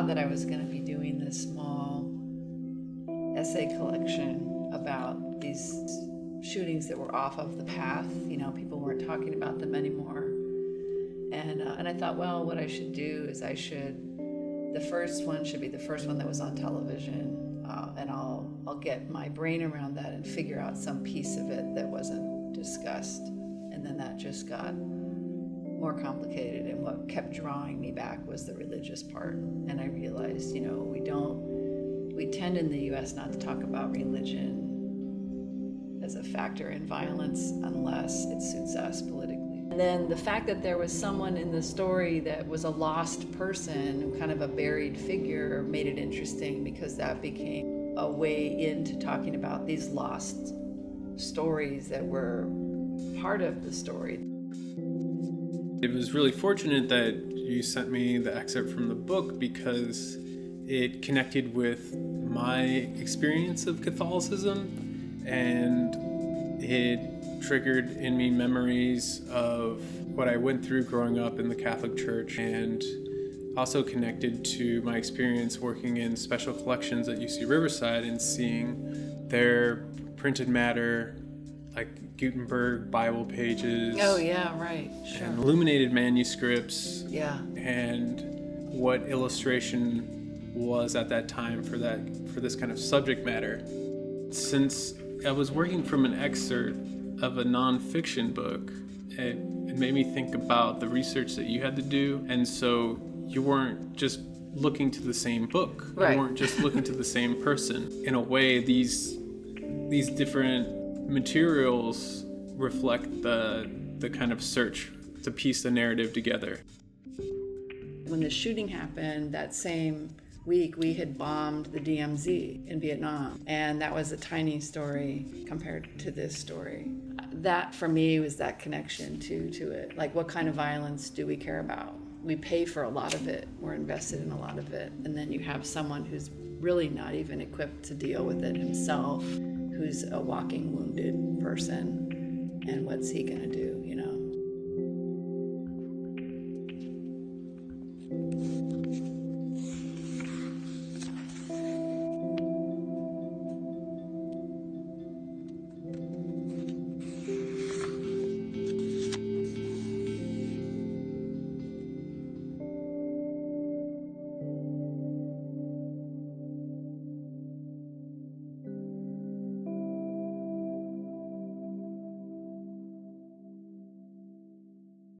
thought that I was going to be doing this small essay collection about these shootings that were off of the path. You know, people weren't talking about them anymore. And I thought, well, what I should do is the first one should be the first one that was on television, and I'll get my brain around that and figure out some piece of it that wasn't discussed. And then that just got more complicated, and what kept drawing me back was the religious part. And I realized, you know, we tend in the U.S. not to talk about religion as a factor in violence unless it suits us politically. And then the fact that there was someone in the story that was a lost person, kind of a buried figure, made it interesting, because that became a way into talking about these lost stories that were part of the story. It was really fortunate that you sent me the excerpt from the book, because it connected with my experience of Catholicism, and it triggered in me memories of what I went through growing up in the Catholic Church, and also connected to my experience working in special collections at UC Riverside and seeing their printed matter, like Gutenberg Bible pages. Oh yeah, right, sure. And illuminated manuscripts. Yeah. And what illustration was at that time for this kind of subject matter. Since I was working from an excerpt of a nonfiction book, it made me think about the research that you had to do. And so you weren't just looking to the same book. Right. You weren't just looking to the same person. In a way, these different materials reflect the kind of search to piece the narrative together. When the shooting happened, that same week we had bombed the DMZ in Vietnam, and that was a tiny story compared to this story. That for me was that connection to it. Like, what kind of violence do we care about? We pay for a lot of it, we're invested in a lot of it, and then you have someone who's really not even equipped to deal with it himself, who's a walking wounded person, and what's he gonna do?